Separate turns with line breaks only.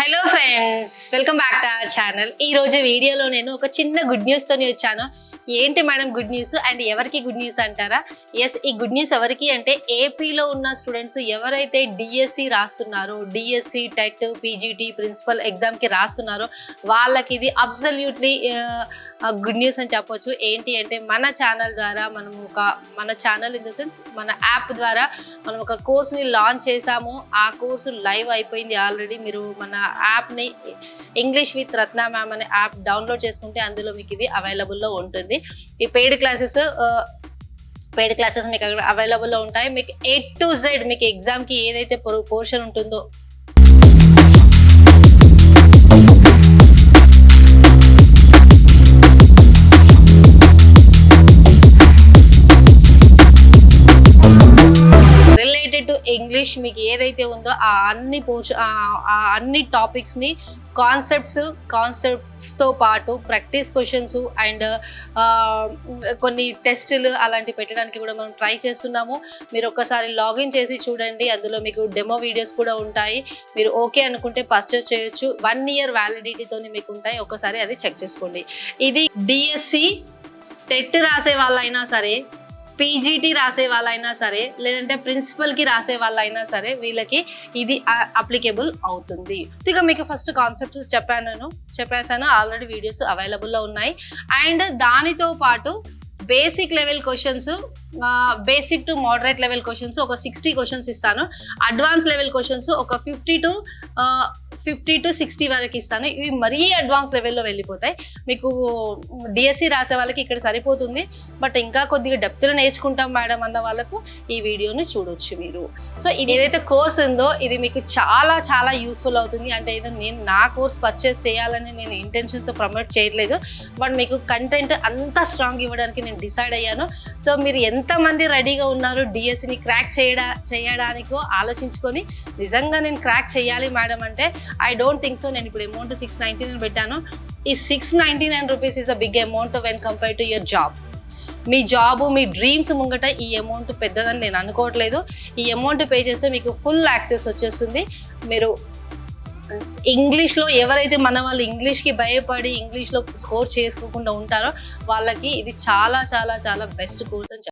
Hello friends, welcome back to our channel. ఈ రోజు వీడియోలో నేను ఒక చిన్న గుడ్ న్యూస్ తోని వచ్చాను. ఏంటి మేడం గుడ్ న్యూస్ అండ్ ఎవరికి గుడ్ న్యూస్ అంటారా? ఎస్, ఈ గుడ్ న్యూస్ ఎవరికి అంటే ఏపీలో ఉన్న స్టూడెంట్స్ ఎవరైతే డిఎస్సి రాస్తున్నారో, డిఎస్సి టెట్ పీజీటీ ప్రిన్సిపల్ ఎగ్జామ్కి రాస్తున్నారో వాళ్ళకి ఇది అబ్సల్యూట్లీ గుడ్ న్యూస్ అని చెప్పొచ్చు. ఏంటి అంటే మన ఛానల్ ద్వారా మన ఛానల్ ఇన్ ద సెన్స్ మన యాప్ ద్వారా మనం ఒక కోర్స్ని లాంచ్ చేసాము. ఆ కోర్సు లైవ్ అయిపోయింది ఆల్రెడీ. మీరు మన యాప్ని ఇంగ్లీష్ విత్ రత్న మ్యామ్ అనే యాప్ డౌన్లోడ్ చేసుకుంటే అందులో మీకు ఇది అవైలబుల్లో ఉంటుంది. ఈ పెయిడ్ క్లాసెస్ మీకు అక్కడ అవైలబుల్లో ఉంటాయి. మీకు A to Z మీకు ఎగ్జామ్కి ఏదైతే పోర్షన్ ఉంటుందో రిలేటెడ్ టు ఇంగ్లీష్ మీకు ఏదైతే ఉందో ఆ అన్ని టాపిక్స్ని కాన్సెప్ట్స్తో పాటు ప్రాక్టీస్ క్వశ్చన్స్ అండ్ కొన్ని టెస్టులు అలాంటివి పెట్టడానికి కూడా మనం ట్రై చేస్తున్నాము. మీరు ఒక్కసారి లాగిన్ చేసి చూడండి. అందులో మీకు డెమో వీడియోస్ కూడా ఉంటాయి. మీరు ఓకే అనుకుంటే పర్చేస్ చేయొచ్చు. 1 year వ్యాలిడిటీతోని మీకు ఉంటాయి. ఒక్కసారి అది చెక్ చేసుకోండి. ఇది డిఎస్సి టెట్ రాసే వాళ్ళైనా సరే, పీజీటీ రాసే వాళ్ళైనా సరే, లేదంటే ప్రిన్సిపల్కి రాసే వాళ్ళైనా సరే వీళ్ళకి ఇది అప్లికేబుల్ అవుతుంది. ఇక మీకు ఫస్ట్ కాన్సెప్ట్స్ చెప్పేసాను. ఆల్రెడీ వీడియోస్ అవైలబుల్లో ఉన్నాయి. అండ్ దానితో పాటు basic level questions, basic to moderate level questions ఒక 60 క్వశ్చన్స్ ఇస్తాను. అడ్వాన్స్ లెవెల్ క్వశ్చన్స్ ఒక 50 to 60 వరకు ఇస్తాను. ఇవి మరీ అడ్వాన్స్ లెవెల్లో వెళ్ళిపోతాయి. మీకు డిఎస్సి రాసే వాళ్ళకి ఇక్కడ సరిపోతుంది. బట్ ఇంకా కొద్దిగా డెప్త్లో నేర్చుకుంటాం మేడం అన్న వాళ్ళకు ఈ వీడియోని చూడొచ్చు మీరు. సో ఇది ఏదైతే కోర్స్ ఉందో ఇది మీకు చాలా చాలా యూస్ఫుల్ అవుతుంది. అంటే ఏదో నేను నా కోర్స్ పర్చేస్ చేయాలని నేను ఇంటెన్షన్తో ప్రమోట్ చేయట్లేదు. బట్ మీకు కంటెంట్ అంతా స్ట్రాంగ్ ఇవ్వడానికి నేను డిసైడ్ అయ్యాను. సో మీరు ఎంతమంది రెడీగా ఉన్నారు డిఎస్సిని క్రాక్ చేయడానికో ఆలోచించుకొని నిజంగా నేను క్రాక్ చేయాలి మేడం అంటే ఐ డోంట్ థింక్ సో. నేను ఇప్పుడు అమౌంట్ 699 పెట్టాను. ఈ 699 rupees is a big amount when compare to your job. మీ జాబు, మీ డ్రీమ్స్ ముంగట ఈ అమౌంట్ పెద్దదని నేను అనుకోవట్లేదు. ఈ అమౌంట్ పే చేస్తే మీకు ఫుల్ యాక్సెస్ వచ్చేస్తుంది. మీరు ఇంగ్లీష్లో ఎవరైతే మన వాళ్ళు ఇంగ్లీష్కి భయపడి ఇంగ్లీష్లో స్కోర్ చేసుకోకుండా ఉంటారో వాళ్ళకి ఇది చాలా చాలా చాలా బెస్ట్ కోర్స్ అని